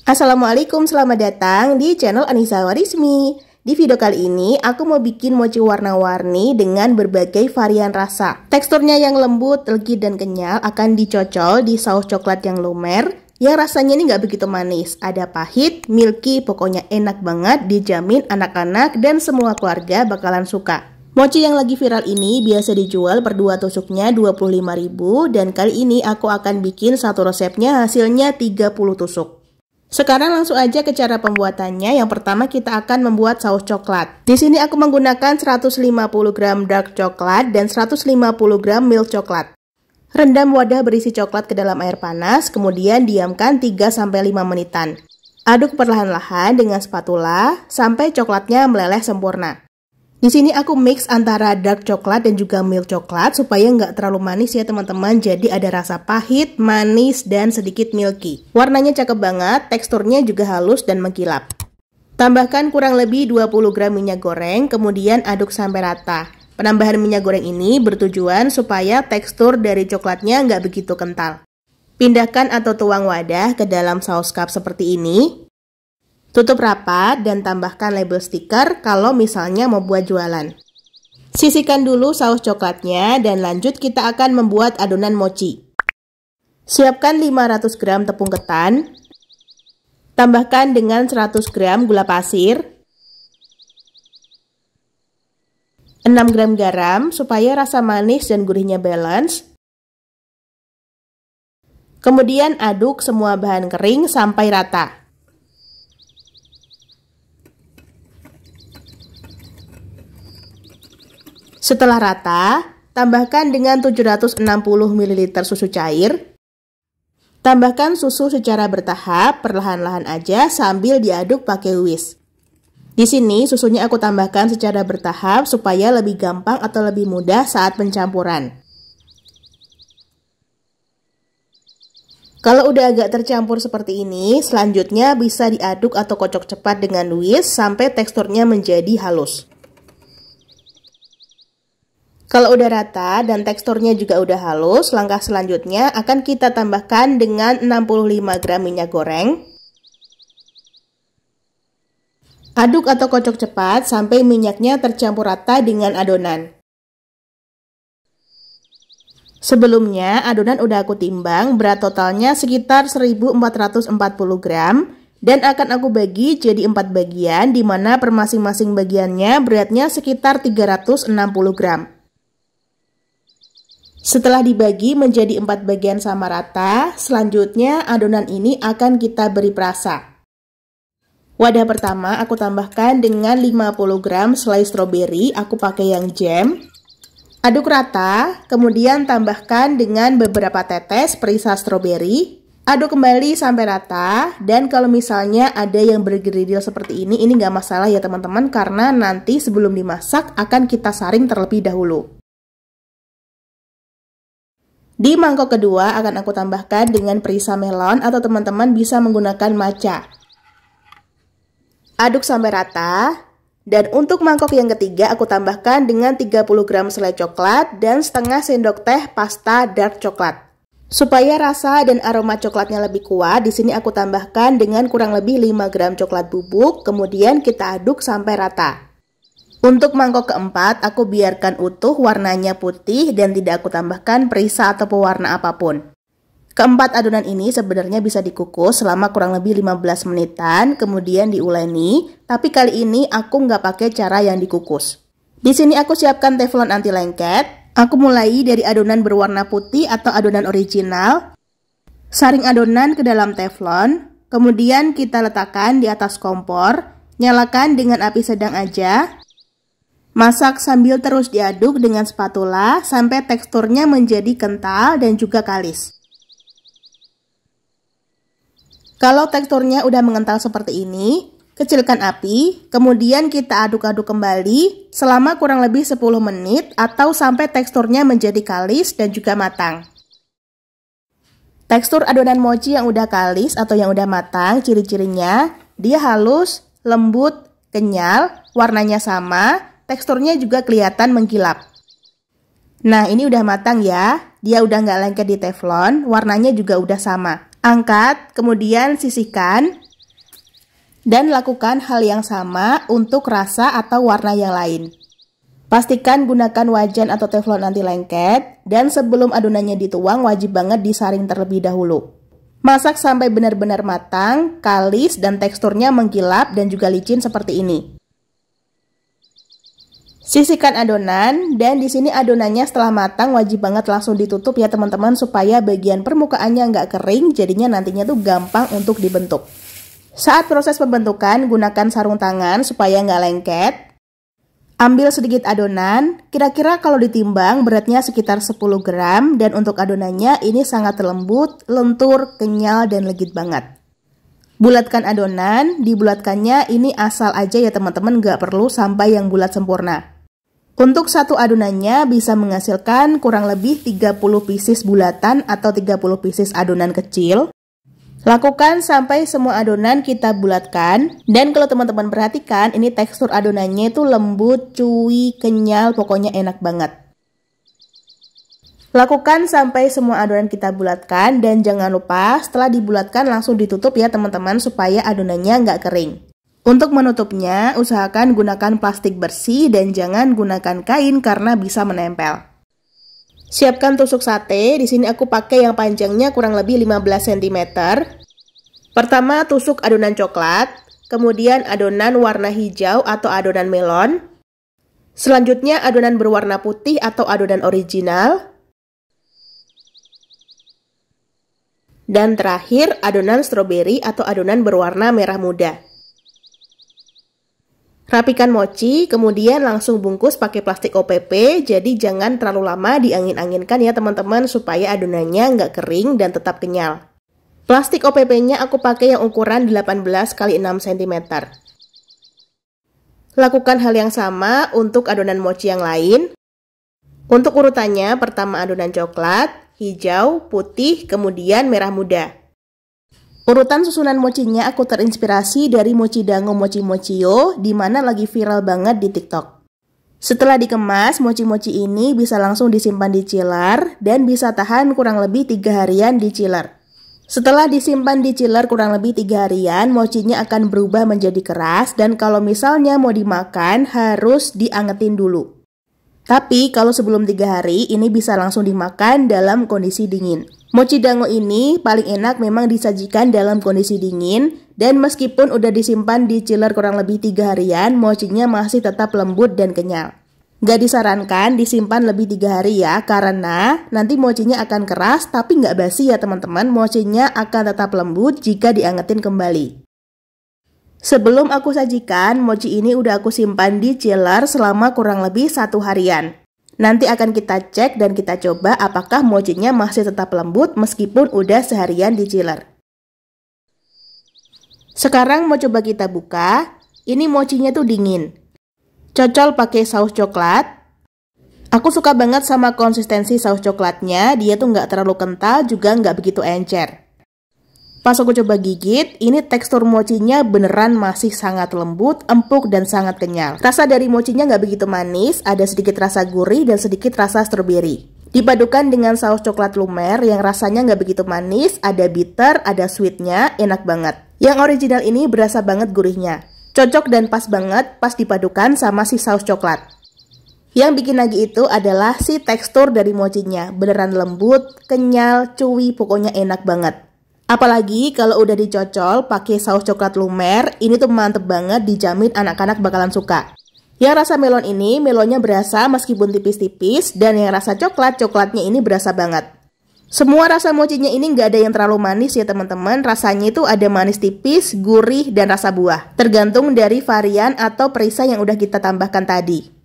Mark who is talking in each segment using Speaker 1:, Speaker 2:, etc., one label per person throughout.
Speaker 1: Assalamualaikum, selamat datang di channel Anissa Warismi. Di video kali ini, aku mau bikin mochi warna-warni dengan berbagai varian rasa. Teksturnya yang lembut, legit, dan kenyal akan dicocol di saus coklat yang lumer. Yang rasanya ini nggak begitu manis, ada pahit, milky, pokoknya enak banget, dijamin anak-anak dan semua keluarga bakalan suka. Mochi yang lagi viral ini biasa dijual per 2 tusuknya 25.000 dan kali ini aku akan bikin satu resepnya hasilnya 30 tusuk. Sekarang langsung aja ke cara pembuatannya. Yang pertama kita akan membuat saus coklat. Di sini aku menggunakan 150 gram dark coklat dan 150 gram milk coklat. Rendam wadah berisi coklat ke dalam air panas, kemudian diamkan 3-5 menitan. Aduk perlahan-lahan dengan spatula sampai coklatnya meleleh sempurna. Di sini aku mix antara dark coklat dan juga milk coklat supaya nggak terlalu manis ya teman-teman. Jadi ada rasa pahit, manis, dan sedikit milky. Warnanya cakep banget, teksturnya juga halus dan mengkilap. Tambahkan kurang lebih 20 gram minyak goreng, kemudian aduk sampai rata. Penambahan minyak goreng ini bertujuan supaya tekstur dari coklatnya nggak begitu kental. Pindahkan atau tuang wadah ke dalam saus cup seperti ini. Tutup rapat dan tambahkan label stiker kalau misalnya mau buat jualan. Sisihkan dulu saus coklatnya dan lanjut kita akan membuat adonan mochi. Siapkan 500 gram tepung ketan. Tambahkan dengan 100 gram gula pasir. 6 gram garam supaya rasa manis dan gurihnya balance. Kemudian aduk semua bahan kering sampai rata. Setelah rata, tambahkan dengan 760 ml susu cair. Tambahkan susu secara bertahap, perlahan-lahan aja sambil diaduk pakai whisk. Di sini susunya aku tambahkan secara bertahap supaya lebih gampang atau lebih mudah saat pencampuran. Kalau udah agak tercampur seperti ini, selanjutnya bisa diaduk atau kocok cepat dengan whisk sampai teksturnya menjadi halus. Kalau udah rata dan teksturnya juga udah halus, langkah selanjutnya akan kita tambahkan dengan 65 gram minyak goreng. Aduk atau kocok cepat sampai minyaknya tercampur rata dengan adonan. Sebelumnya adonan udah aku timbang, berat totalnya sekitar 1440 gram dan akan aku bagi jadi 4 bagian di mana per masing-masing bagiannya beratnya sekitar 360 gram. Setelah dibagi menjadi 4 bagian sama rata, selanjutnya adonan ini akan kita beri perasa. Wadah pertama aku tambahkan dengan 50 gram selai stroberi, aku pakai yang jam. Aduk rata, kemudian tambahkan dengan beberapa tetes perisa stroberi. Aduk kembali sampai rata, dan kalau misalnya ada yang bergerindil seperti ini nggak masalah ya teman-teman, karena nanti sebelum dimasak akan kita saring terlebih dahulu. Di mangkok kedua akan aku tambahkan dengan perisa melon atau teman-teman bisa menggunakan matcha. Aduk sampai rata. Dan untuk mangkok yang ketiga aku tambahkan dengan 30 gram selai coklat dan setengah sendok teh pasta dark coklat. Supaya rasa dan aroma coklatnya lebih kuat, di sini aku tambahkan dengan kurang lebih 5 gram coklat bubuk, kemudian kita aduk sampai rata. Untuk mangkok keempat, aku biarkan utuh warnanya putih dan tidak aku tambahkan perisa atau pewarna apapun. Keempat adonan ini sebenarnya bisa dikukus selama kurang lebih 15 menitan, kemudian diuleni, tapi kali ini aku nggak pakai cara yang dikukus. Di sini aku siapkan teflon anti lengket. Aku mulai dari adonan berwarna putih atau adonan original. Saring adonan ke dalam teflon, kemudian kita letakkan di atas kompor, nyalakan dengan api sedang aja. Masak sambil terus diaduk dengan spatula sampai teksturnya menjadi kental dan juga kalis. Kalau teksturnya udah mengental seperti ini, kecilkan api, kemudian kita aduk-aduk kembali selama kurang lebih 10 menit atau sampai teksturnya menjadi kalis dan juga matang. Tekstur adonan mochi yang udah kalis atau yang udah matang, ciri-cirinya dia halus, lembut, kenyal, warnanya sama, teksturnya juga kelihatan mengkilap. Nah, ini udah matang ya. Dia udah nggak lengket di teflon, warnanya juga udah sama. Angkat, kemudian sisihkan. Dan lakukan hal yang sama untuk rasa atau warna yang lain. Pastikan gunakan wajan atau teflon anti lengket, dan sebelum adonannya dituang wajib banget disaring terlebih dahulu. Masak sampai benar-benar matang, kalis, dan teksturnya mengkilap dan juga licin seperti ini. Sisihkan adonan, dan di sini adonannya setelah matang wajib banget langsung ditutup ya teman-teman, supaya bagian permukaannya nggak kering, jadinya nantinya tuh gampang untuk dibentuk. Saat proses pembentukan, gunakan sarung tangan supaya nggak lengket. Ambil sedikit adonan, kira-kira kalau ditimbang beratnya sekitar 10 gram, dan untuk adonannya ini sangat lembut, lentur, kenyal, dan legit banget. Bulatkan adonan, dibulatkannya ini asal aja ya teman-teman, nggak perlu sampai yang bulat sempurna. Untuk satu adonannya bisa menghasilkan kurang lebih 30 pieces bulatan atau 30 pieces adonan kecil. Lakukan sampai semua adonan kita bulatkan. Dan kalau teman-teman perhatikan, ini tekstur adonannya itu lembut, chewy, kenyal, pokoknya enak banget. Lakukan sampai semua adonan kita bulatkan, dan jangan lupa setelah dibulatkan langsung ditutup ya teman-teman, supaya adonannya nggak kering. Untuk menutupnya, usahakan gunakan plastik bersih dan jangan gunakan kain karena bisa menempel. Siapkan tusuk sate, di sini aku pakai yang panjangnya kurang lebih 15 cm. Pertama tusuk adonan coklat, kemudian adonan warna hijau atau adonan melon. Selanjutnya adonan berwarna putih atau adonan original. Dan terakhir adonan stroberi atau adonan berwarna merah muda. Rapikan mochi, kemudian langsung bungkus pakai plastik OPP, jadi jangan terlalu lama diangin-anginkan ya teman-teman, supaya adonannya nggak kering dan tetap kenyal. Plastik OPP-nya aku pakai yang ukuran 18 x 6 cm. Lakukan hal yang sama untuk adonan mochi yang lain. Untuk urutannya, pertama adonan coklat, hijau, putih, kemudian merah muda. Urutan susunan mochinya aku terinspirasi dari mochi dango mochi mochio, di mana lagi viral banget di TikTok. Setelah dikemas, mochi-mochi ini bisa langsung disimpan di chiller dan bisa tahan kurang lebih 3 harian di chiller. Setelah disimpan di chiller kurang lebih 3 harian, mochinya akan berubah menjadi keras, dan kalau misalnya mau dimakan harus diangetin dulu. Tapi kalau sebelum 3 hari, ini bisa langsung dimakan dalam kondisi dingin. Mochi dango ini paling enak memang disajikan dalam kondisi dingin, dan meskipun udah disimpan di chiller kurang lebih 3 harian, mochinya masih tetap lembut dan kenyal. Gak disarankan disimpan lebih 3 hari ya, karena nanti mochinya akan keras tapi nggak basi ya teman-teman, mochinya akan tetap lembut jika diangetin kembali. Sebelum aku sajikan, mochi ini udah aku simpan di chiller selama kurang lebih 1 harian. Nanti akan kita cek dan kita coba apakah mochinya masih tetap lembut meskipun udah seharian di chiller. Sekarang mau coba kita buka. Ini mochinya tuh dingin. Cocol pakai saus coklat. Aku suka banget sama konsistensi saus coklatnya. Dia tuh nggak terlalu kental, juga nggak begitu encer. Pas aku coba gigit, ini tekstur mochinya beneran masih sangat lembut, empuk, dan sangat kenyal. Rasa dari mochinya nggak begitu manis, ada sedikit rasa gurih dan sedikit rasa stroberi. Dipadukan dengan saus coklat lumer yang rasanya nggak begitu manis, ada bitter, ada sweetnya, enak banget. Yang original ini berasa banget gurihnya. Cocok dan pas banget pas dipadukan sama si saus coklat. Yang bikin lagi itu adalah si tekstur dari mochinya, beneran lembut, kenyal, chewy, pokoknya enak banget. Apalagi kalau udah dicocol pakai saus coklat lumer, ini tuh mantep banget, dijamin anak-anak bakalan suka. Yang rasa melon ini, melonnya berasa meskipun tipis-tipis, dan yang rasa coklat, coklatnya ini berasa banget. Semua rasa mochinya ini nggak ada yang terlalu manis ya teman-teman, rasanya itu ada manis tipis, gurih, dan rasa buah. Tergantung dari varian atau perisai yang udah kita tambahkan tadi.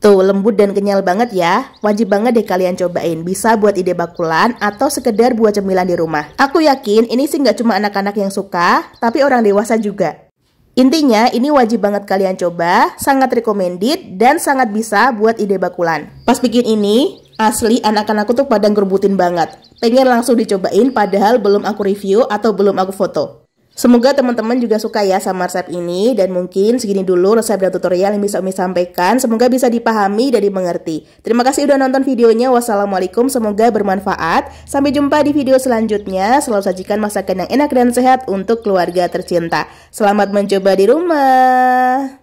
Speaker 1: Tuh, lembut dan kenyal banget ya. Wajib banget deh kalian cobain. Bisa buat ide bakulan atau sekedar buat cemilan di rumah. Aku yakin ini sih nggak cuma anak-anak yang suka, tapi orang dewasa juga. Intinya, ini wajib banget kalian coba, sangat recommended, dan sangat bisa buat ide bakulan. Pas bikin ini, asli anak-anakku tuh pada ngerebutin banget. Pengen langsung dicobain padahal belum aku review atau belum aku foto. Semoga teman-teman juga suka ya sama resep ini, dan mungkin segini dulu resep dan tutorial yang bisa Umi sampaikan. Semoga bisa dipahami dan dimengerti. Terima kasih udah nonton videonya. Wassalamualaikum, semoga bermanfaat. Sampai jumpa di video selanjutnya. Selalu sajikan masakan yang enak dan sehat untuk keluarga tercinta. Selamat mencoba di rumah.